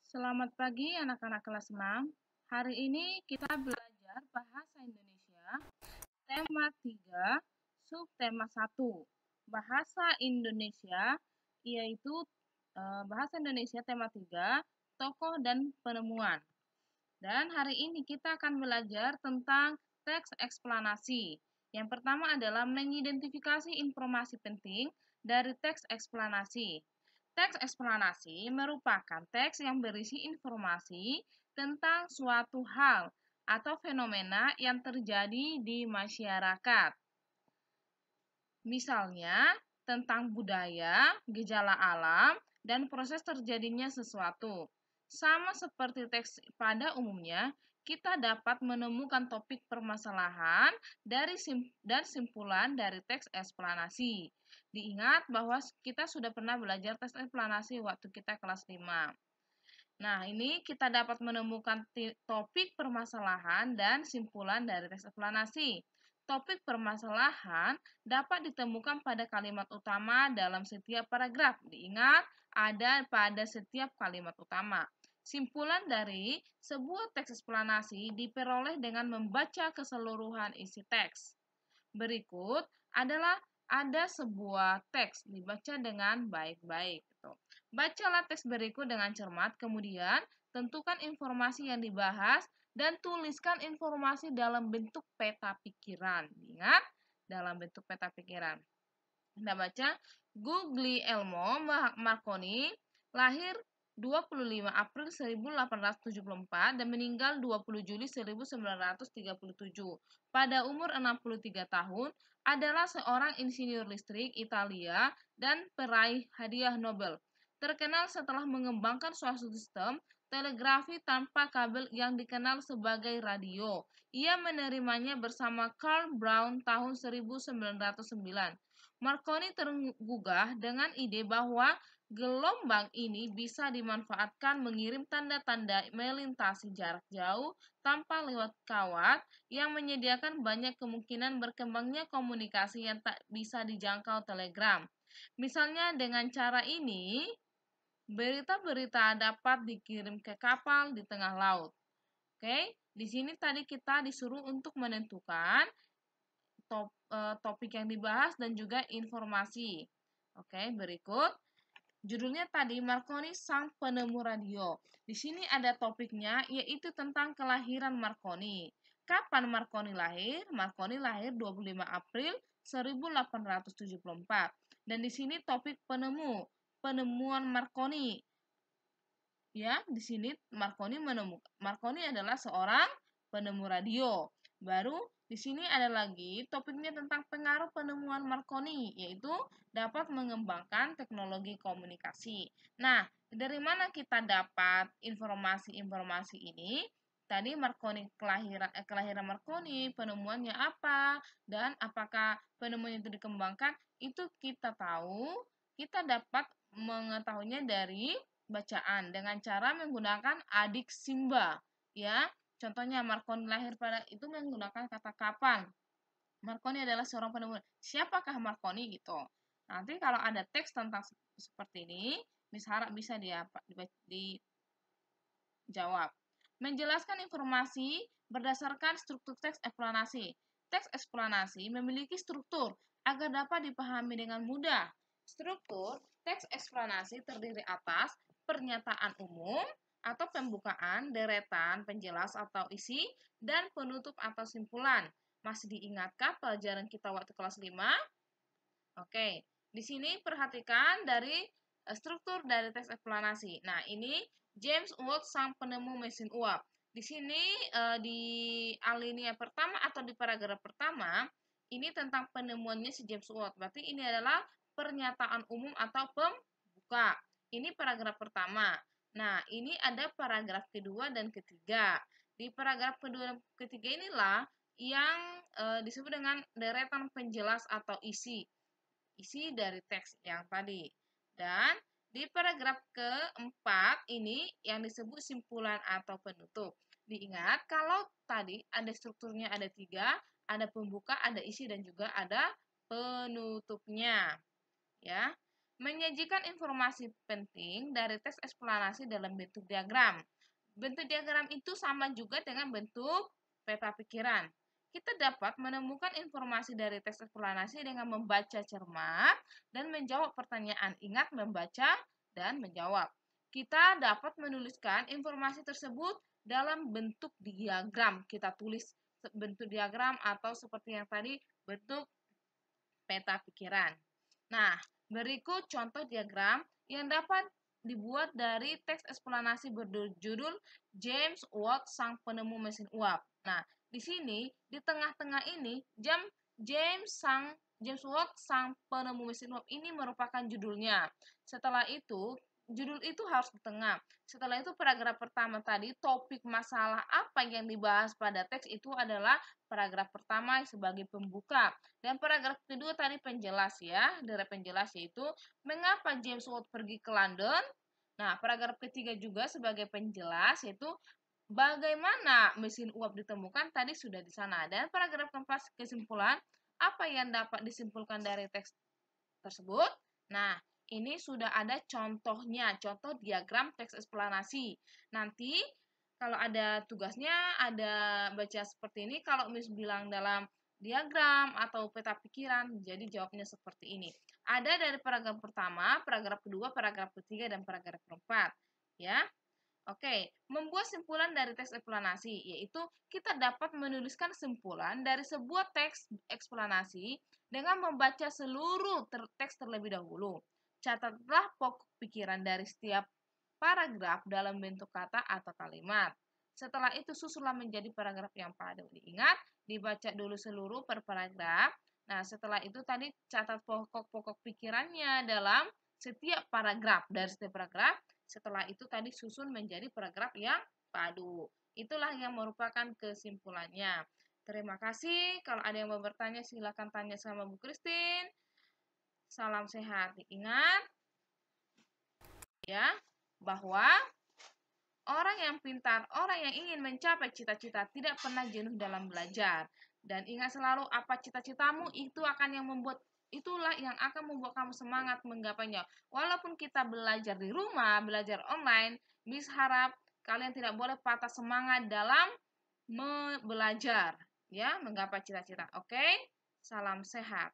Selamat pagi anak-anak kelas 6. Hari ini kita belajar Bahasa Indonesia, tema 3, subtema 1. Bahasa Indonesia, yaitu Bahasa Indonesia tema 3, tokoh dan penemuan. Dan hari ini kita akan belajar tentang teks eksplanasi. Yang pertama adalah mengidentifikasi informasi penting dari teks eksplanasi. Teks eksplanasi merupakan teks yang berisi informasi tentang suatu hal atau fenomena yang terjadi di masyarakat. Misalnya, tentang budaya, gejala alam, dan proses terjadinya sesuatu. Sama seperti teks pada umumnya, kita dapat menemukan topik permasalahan dan simpulan dari teks eksplanasi. Diingat bahwa kita sudah pernah belajar teks eksplanasi waktu kita kelas 5. Nah, ini kita dapat menemukan topik permasalahan dan simpulan dari teks eksplanasi. Topik permasalahan dapat ditemukan pada kalimat utama dalam setiap paragraf. Diingat, ada pada setiap kalimat utama. Simpulan dari sebuah teks eksplanasi diperoleh dengan membaca keseluruhan isi teks. Berikut adalah ada sebuah teks dibaca dengan baik-baik. Gitu. Bacalah teks berikut dengan cermat, kemudian tentukan informasi yang dibahas dan tuliskan informasi dalam bentuk peta pikiran. Ingat, dalam bentuk peta pikiran. Kita baca, Guglielmo Marconi lahir 25 April 1874 dan meninggal 20 Juli 1937. Pada umur 63 tahun, adalah seorang insinyur listrik Italia dan peraih hadiah Nobel. Terkenal setelah mengembangkan suatu sistem telegrafi tanpa kabel yang dikenal sebagai radio. Ia menerimanya bersama Karl Brown tahun 1909. Marconi tergugah dengan ide bahwa gelombang ini bisa dimanfaatkan mengirim tanda-tanda melintasi jarak jauh tanpa lewat kawat yang menyediakan banyak kemungkinan berkembangnya komunikasi yang tak bisa dijangkau telegram. Misalnya dengan cara ini, berita-berita dapat dikirim ke kapal di tengah laut. Oke, di sini tadi kita disuruh untuk menentukan topik yang dibahas dan juga informasi. Oke, berikut. Judulnya tadi Marconi sang penemu radio. Di sini ada topiknya yaitu tentang kelahiran Marconi. Kapan Marconi lahir? Marconi lahir 25 April 1874. Dan di sini topik penemuan Marconi. Ya, di sini Marconi adalah seorang penemu radio. Baru di sini ada lagi topiknya tentang pengaruh penemuan Marconi, yaitu dapat mengembangkan teknologi komunikasi. Nah, dari mana kita dapat informasi-informasi ini? Tadi kelahiran Marconi, penemuannya apa, dan apakah penemuan itu dikembangkan? Itu kita dapat mengetahuinya dari bacaan dengan cara menggunakan adik Simba, ya. Contohnya Marconi lahir pada itu menggunakan kata kapan. Marconi adalah seorang penemu. Siapakah Marconi gitu? Nanti kalau ada teks tentang seperti ini, bisa dijawab. Menjelaskan informasi berdasarkan struktur teks eksplanasi. Teks eksplanasi memiliki struktur agar dapat dipahami dengan mudah. Struktur teks eksplanasi terdiri atas pernyataan umum atau pembukaan, deretan, penjelas atau isi, dan penutup atau simpulan. Masih diingatkah pelajaran kita waktu kelas 5? Oke, di sini perhatikan dari struktur dari teks eksplanasi. Nah, ini James Watt sang penemu mesin uap. Di sini di alinea pertama atau di paragraf pertama, ini tentang penemuannya si James Watt. Berarti ini adalah pernyataan umum atau pembuka. Ini paragraf pertama. Nah, ini ada paragraf kedua dan ketiga. Di paragraf kedua dan ketiga inilah yang disebut dengan deretan penjelas atau isi dari teks yang tadi. Dan di paragraf keempat ini yang disebut simpulan atau penutup. Diingat kalau tadi ada strukturnya ada 3, ada pembuka, ada isi, dan juga ada penutupnya. Ya. Menyajikan informasi penting dari teks eksplanasi dalam bentuk diagram. Bentuk diagram itu sama juga dengan bentuk peta pikiran. Kita dapat menemukan informasi dari teks eksplanasi dengan membaca cermat dan menjawab pertanyaan. Ingat, membaca dan menjawab. Kita dapat menuliskan informasi tersebut dalam bentuk diagram. Kita tulis bentuk diagram atau seperti yang tadi, bentuk peta pikiran. Nah, berikut contoh diagram yang dapat dibuat dari teks eksplanasi berjudul James Watt Sang Penemu Mesin Uap. Nah, di sini di tengah-tengah ini James Watt Sang Penemu Mesin Uap ini merupakan judulnya. Setelah itu judul itu harus di tengah. Setelah itu paragraf pertama tadi, topik masalah apa yang dibahas pada teks itu adalah paragraf pertama sebagai pembuka. Dan paragraf kedua tadi penjelas ya, dari penjelas yaitu mengapa James Watt pergi ke London. Nah, paragraf ketiga juga sebagai penjelas yaitu bagaimana mesin uap ditemukan tadi sudah di sana. Dan paragraf keempat kesimpulan, apa yang dapat disimpulkan dari teks tersebut. Nah, ini sudah ada contohnya, contoh diagram teks eksplanasi. Nanti kalau ada tugasnya, ada baca seperti ini. Kalau Miss bilang dalam diagram atau peta pikiran, jadi jawabnya seperti ini. Ada dari paragraf pertama, paragraf kedua, paragraf ketiga, dan paragraf keempat. Ya, oke, membuat simpulan dari teks eksplanasi, yaitu kita dapat menuliskan simpulan dari sebuah teks eksplanasi dengan membaca seluruh teks terlebih dahulu. Catatlah pokok pikiran dari setiap paragraf dalam bentuk kata atau kalimat. Setelah itu susunlah menjadi paragraf yang padu. Diingat, dibaca dulu seluruh per paragraf. Nah, setelah itu tadi catat pokok-pokok pikirannya dalam setiap paragraf. Dari setiap paragraf, setelah itu tadi susun menjadi paragraf yang padu. Itulah yang merupakan kesimpulannya. Terima kasih. Kalau ada yang mau bertanya, silakan tanya sama Bu Christine. Salam sehat. Ingat ya, bahwa orang yang pintar, orang yang ingin mencapai cita-cita tidak pernah jenuh dalam belajar. Dan ingat selalu apa cita-citamu itu akan yang membuat itulah yang akan membuat kamu semangat menggapainya. Walaupun kita belajar di rumah, belajar online, Miss harap kalian tidak boleh patah semangat dalam belajar, ya, menggapai cita-cita. Oke? Salam sehat.